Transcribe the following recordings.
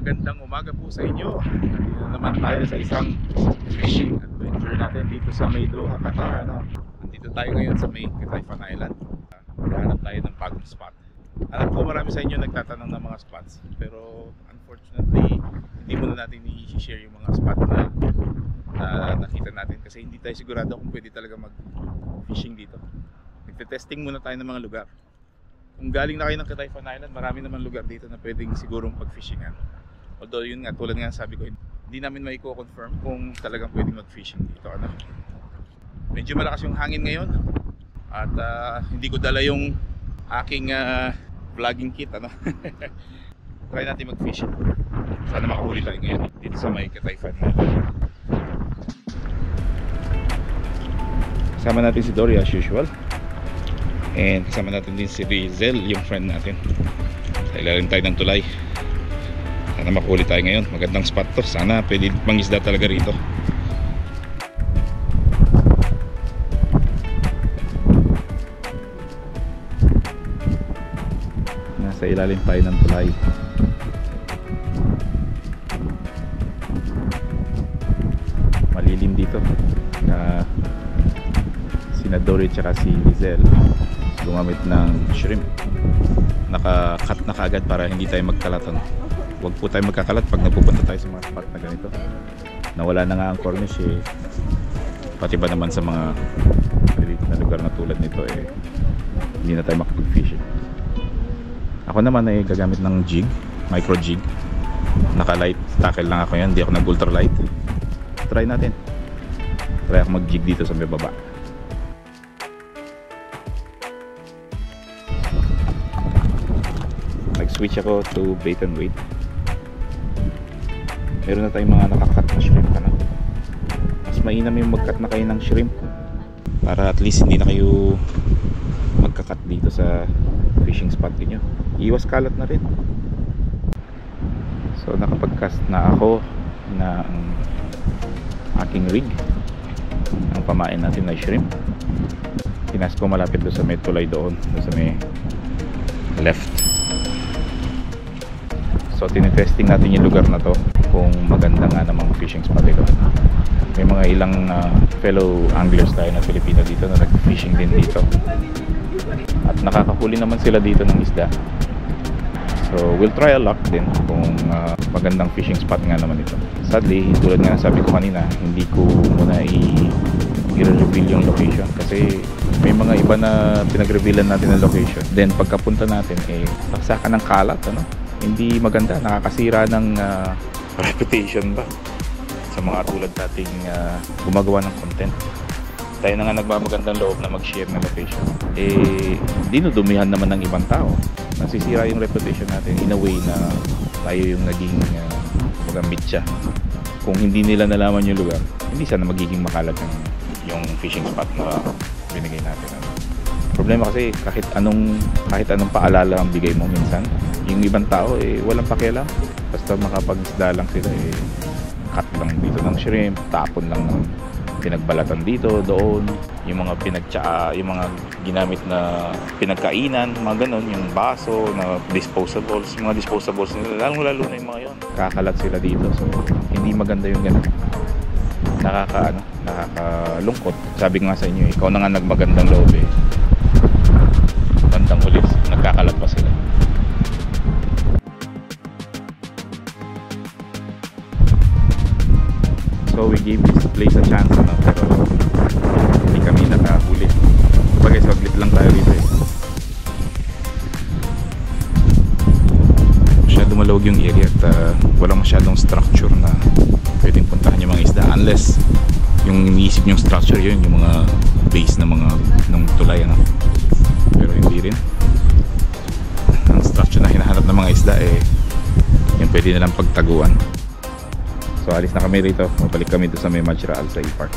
Magandang umaga po sa inyo. Nandito na naman tayo sa isang fishing adventure natin dito sa may Doha, Qatar. Nandito tayo ngayon sa may Kataifan Island. Maghahanap tayo ng bagong spot. Alam ko marami sa inyo nagtatanong ng mga spots, pero unfortunately hindi muna natin i-share yung mga spot na nakita natin kasi hindi tayo sigurado kung pwede talaga mag-fishing dito. Nagte-testing muna tayo ng mga lugar. Kung galing na kayo ng Kataifan Island, marami naman lugar dito na pwedeng sigurong pag-fishingan. Although yun nga, tulad nga sabi ko, hindi namin mai-confirm kung talagang pwedeng mag-fishing dito. Medyo malakas yung hangin ngayon at hindi ko dala yung aking vlogging kit. Try natin mag-fishing. Sana makahuli tayo ngayon dito sa may Kataifan Island. Kasama natin si Dory as usual. And kasama natin din si Rizel, yung friend natin. Sa ilalim tayo ng tulay. Sana makahuli tayo ngayon. Magandang spot to. Sana pwede mangisda talaga rito. Nasa ilalim tayo ng tulay. Malilim dito. Sina Dory tsaka si Rizel gumamit ng shrimp. Naka-cut na kaagad para hindi tayo magkalatan. Huwag po tayo magkakalat pag napupunta tayo sa mga spot na ganito. Nawala na nga ang cornish pati ba naman sa mga maliit na lugar na tulad nito hindi na tayo makapag-fishing. Ako naman ay gagamit ng jig, micro jig. Naka-light tackle lang ako yan, hindi ako nag-ultralight. Try natin. Try ako mag-jig dito sa may baba. Switch ako to bait and weight. Meron na tayong mga nakakat na shrimp. Mas mainam yung mag-cut na kayo ng shrimp para at least hindi na kayo magkakat dito sa fishing spot niyo. Iwas kalat na rin. So nakapag-cast na ako ng aking rig. Ang pamain natin na shrimp. Tinas ko malapit doon sa may tulay doon sa may left. So tinitesting natin yung lugar na to kung maganda nga namang fishing spot ito. May mga ilang fellow anglers tayo na Pilipino dito na nag-fishing din dito. At nakakahuli naman sila dito ng isda. So we'll try a luck din kung magandang fishing spot nga naman ito. Sadly, tulad nga sabi ko kanina, hindi ko muna i-reveal yung location kasi may mga iba na pinag-revealan natin ng location. Then pagkapunta natin saksakan ng kalat, hindi maganda, nakakasira ng reputation ba sa mga tulad nating gumagawa ng content. Tayo na nga nagmamagandang loob na mag-share ng location, dinudumihan naman ng ibang tao. Nasisira yung reputation natin in a way na tayo yung naging magamit siya. Kung hindi nila nalaman yung lugar, hindi sana magiging makalat yung fishing spot na binigay natin. Problema kasi kahit anong paalala ang bigay mo minsan, yung ibang tao walang pakialam. Basta makapag-isda lang sila cut lang dito ng shrimp, tapon lang ng pinagbalatan dito, doon, yung mga yung mga ginamit na pinagkainan, mga ganon, yung baso na disposables, mga disposables nila, lalo na yung mga yon. Kakalat sila dito, so hindi maganda yung ganon. Nakakalungkot. Sabi nga sa inyo, ikaw na nga nagmagandang loob bandang ulit, nagkakalat pa sila. So we gave this place a chance pero hindi kami nakahuli. Bagay saglit lang tayo dito Masyado malawag yung area at walang masyadong structure na pwedeng puntahan yung mga isda unless yung iniisip yung structure yun, yung mga base na mga ng tulay pero hindi rin. Ang structure na hinahanap ng mga isda yung pwede nilang pagtaguan. So alis na kami rito, mabalik kami doon sa may Majra Al Said Park.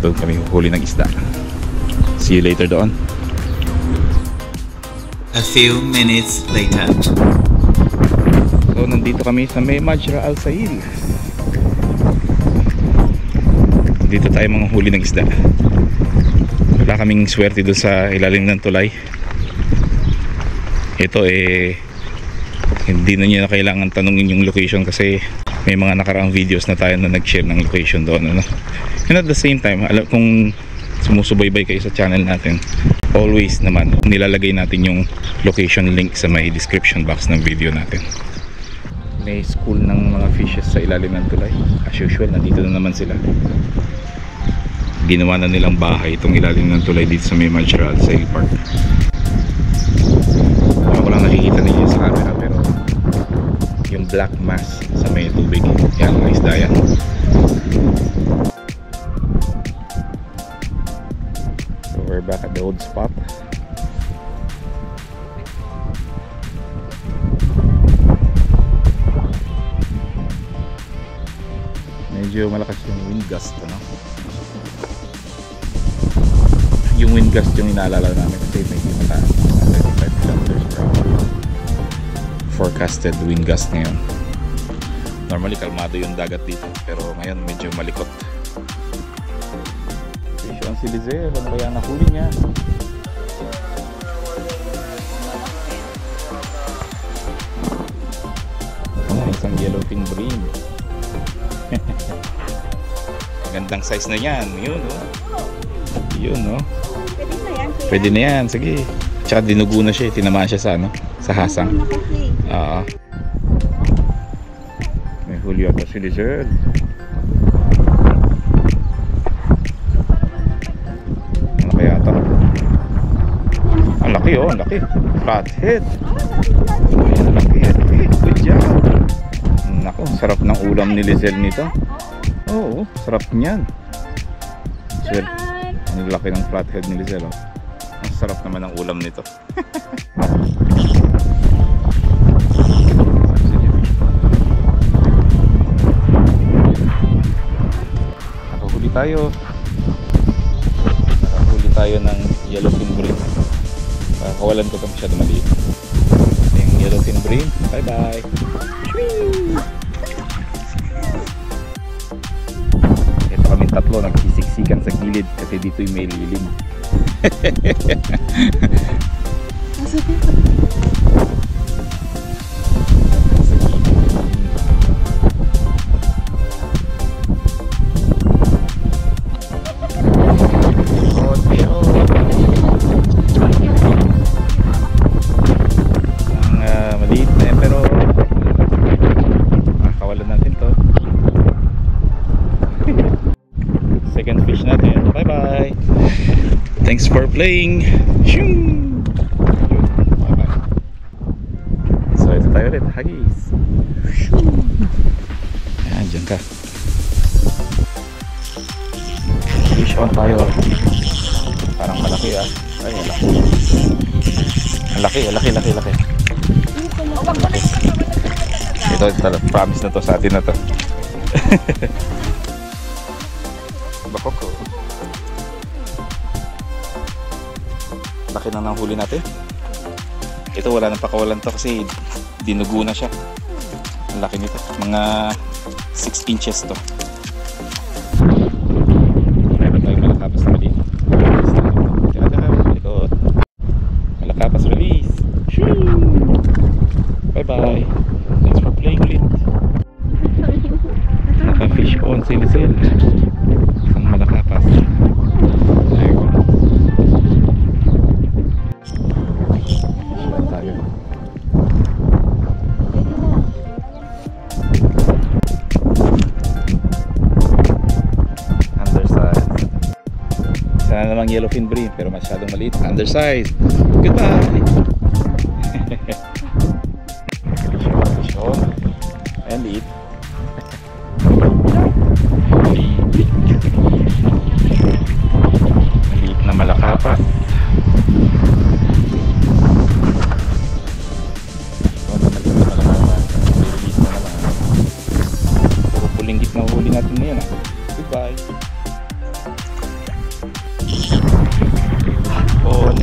Doon kami huli ng isda. See you later doon. A few minutes later. So nandito kami sa may Majra Al Said. Dito tayo mga huli ng isda. Wala kaming swerte doon sa ilalim ng tulay. Ito Hindi na niyo na kailangan tanungin yung location kasi may mga nakaraang videos na tayo na nag-share ng location doon, ano? And at the same time, alam, kung sumusubaybay kayo sa channel natin, always naman nilalagay natin yung location link sa may description box ng video natin. May school ng mga fishes sa ilalim ng tulay. As usual, nandito na naman sila. Ginawa na nilang bahay itong ilalim ng tulay dito sa may Majral Sail Park. Ako lang nakikita ninyo sa camera, pero yung black mass sa may tubig, yan, mga isda yan. So we're back at the old spot. Medyo malakas yung wind gust, ano? Yung wind gust yung inaalala namin kasi medyo mataas, 35 kilometers per hour. Forecasted wind gust ngayon. Normally kalmado yung dagat dito, pero ngayon medyo malikot. Fish on si Lizelle, ano kaya nahuli niya? Isang yellowfin bream. Gandang size na yan. Yun, oh. Yun, oh. Pwede na yan, sige. Tsaka dinugo na siya, tinamaan siya sa ano, sa hasang. Oo. May huli ako si Lizelle. Ano kaya ito? Ang laki, oh, ang laki. Flathead. Ang laki, good job. Naku, sarap ng ulam ni Lizelle nito. Oo, sarap niyan. Lizelle, ang laki ng flathead ni Lizelle, oh. Ang sarap naman ng ulam nito. Nakahuli tayo. Nakahuli tayo ng yellowfin bream. Kawalan ko ito masyado maliit. Yung yellowfin bream. Bye bye. Ito kami tatlo nagsisiksikan sa gilid kasi dito'y may lilim. Maliit na yan, pero kawalan natin to. Second fish natin. Bye bye. Thanks for playing. Bye bye. So ito tayo ulit, hagis. Ayan, dyan ka. Fish on tayo. Parang malaki, ah. Ay, malaki. Malaki, laki. Laki. Ito, promise na to sa atin na to. Bakok ko. Laki na ng huli natin. Ito wala nang pakawalan to kasi dinugo na siya. Ang laki nito. Mga 6 inches to. Meron tayong malakapas na mali. Malakapas release. Bye bye. Thanks for playing ulit. Naka-fish on si Lizelle. Isang malakapas. Ayun. Fish on tayo. Undersized. Isa na namang yellowfin bream pero masyadong maliit. Undersized. Goodbye. Ayan, liit. Maliit na malakapas. Puro pulinggit na huli natin ngayon, ah. Goodbye. On.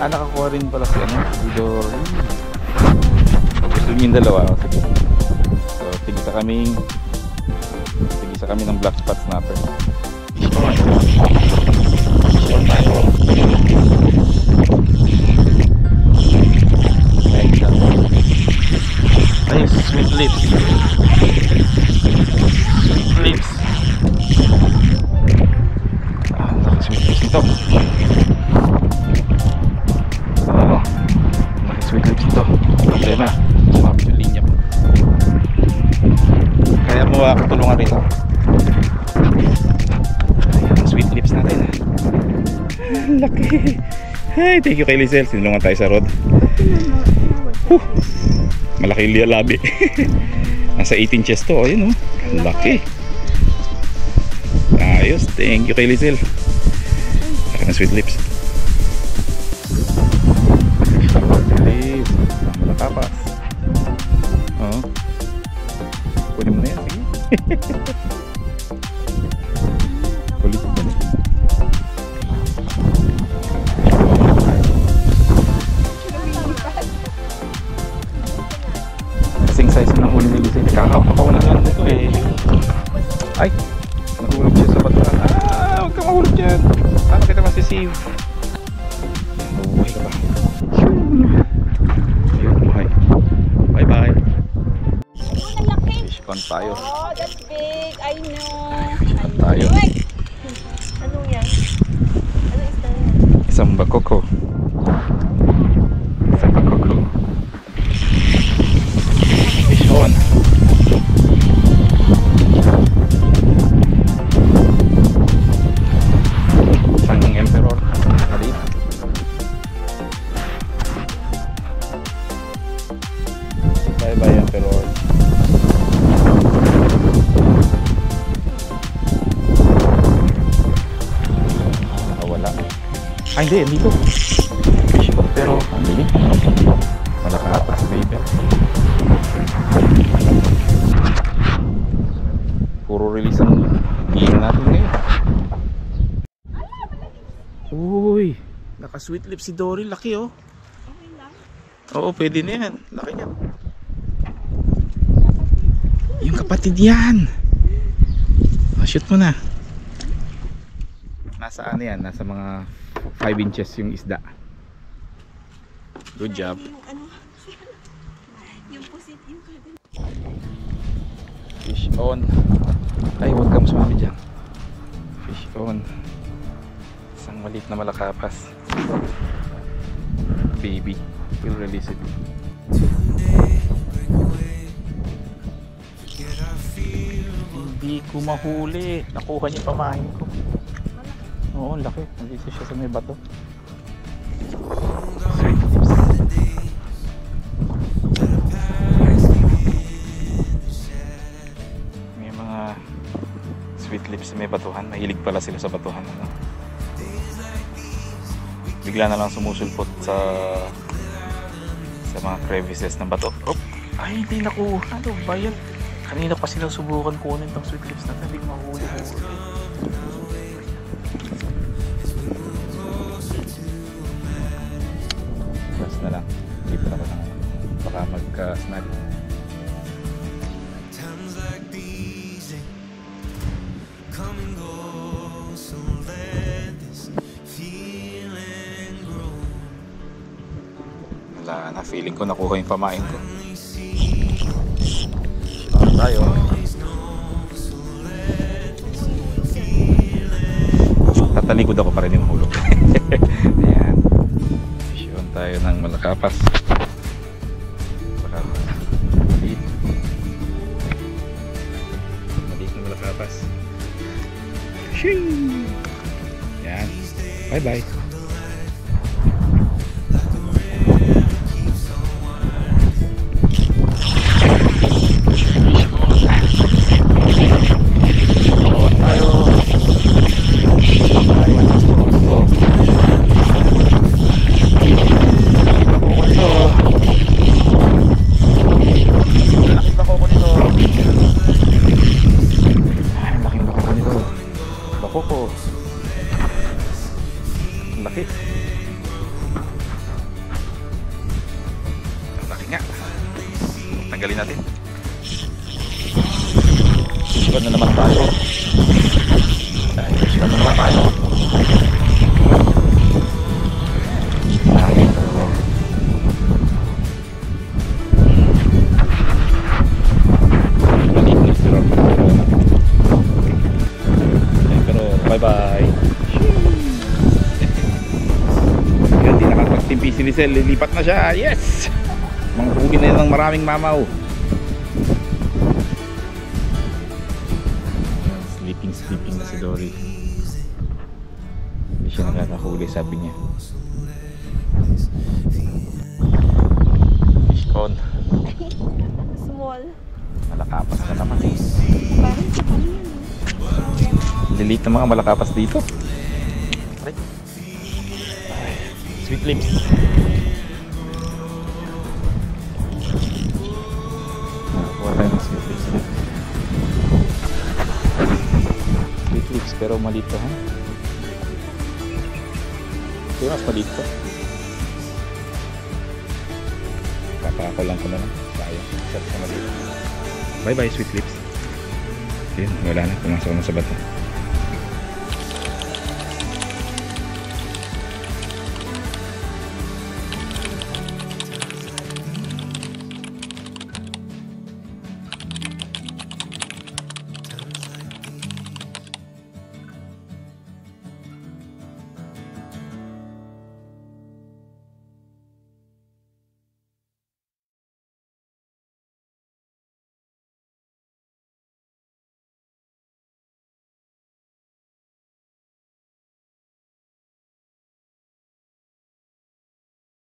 Nakakuha rin pala si ano, Idor. Gusto niyo yung dalawa, sige. So, tigisa Isa kami ng black spot snapper. Ay, sweet lips. Sweet lips. Sweet lips ito. Sweet lips ito. Problema, sumabit yung linya ko. Kaya mo ako tulungan rito. Ayan ang sweet lips natin. Laki. Hey, thank you kay Lizelle. Sinulungan tayo sa road. Malaki yung labi. Nasa 18 chest to. Ayun oh. Laki. Ayos. Thank you kay Lizelle. Laki ng sweet lips. Lips. Malakapas. Oo. Kunin mo na yan. Sige. Kulit mo na. Kasing size ng huli ni Lizzie. Nakakapawan na lang nito eh. Ay! Nahulog siya sa batuhan. Huwag ka mahulog dyan. Paano kita masisave? Mabuhay ka ba? Ayun, buhay. Bye bye. Fish pond tayo. Oh, that's big. I know. Fish pond tayo. Anong yan? Ano isda yan? Isang bakoko. Isang bakoko. Fish on. Isang emperor. Maliit. Bye bye emperor. Wala. Ay hindi, dito. Fish on pero ang liit. Malakatas baby. Puro release ang game natin ngayon. Uy, naka sweet lips si Dory. Laki oh. Okay lang. Oo, pwede na yan. Laki niya. Yung kapatid yan. Shoot mo na. Nasa ano yan? Nasa mga 5 inches yung isda. Good job. Yung ano? Yung pusit yung kadin. Fish on. Ay, huwag kang sumami dyan. Fish on. Isang maliit na malakapas. Baby. We'll release it. Hindi ko mahuli. Nakuha niya pamahin ko. Oo, laki. Nandito siya sa may bato. Sweet lips. May mga sweet lips sa may batuhan. Mahilig pala sila sa batuhan. Ano? Bigla na lang sumusulpot sa mga crevices ng bato. Oh, ay, hindi nakuha. Ano ba yan? Kanina pa sila subukan kunin itong sweet lips natin. Hindi mahuli. Bas na lang. Dito na ko na. Baka magka-snag. Wala na. Feeling ko nakuha yung pamain ko. Tayo. Tatalikod ako para hindi mahulog. Ayan. Fisyon tayo ng malakapas. Maliit. Maliit na malakapas. Shing! Ayan. Bye bye. na naman tayo. Fish na naman tayo. Pero bye bye. Hindi nakapagtimpi si Lisel, lilipat na siya. Yes! Manghuli na yun ng maraming mamaw. Sleeping na si Dory. Hindi siya nakakahuli, sabi niya. Fish on. Small. Malakapas na naman eh. Parang sa kanya. Lilit ng mga malakapas dito. Ay. Sweet lips. Nakakuha tayo ng sweet lips. Sweet lips pero maliit to, ha? Ito mas maliit to. Papakulang ko na lang. Sayang. Sarap na maliit. Bye bye sweet lips. Yun, wala na. Pumasok na sa bata.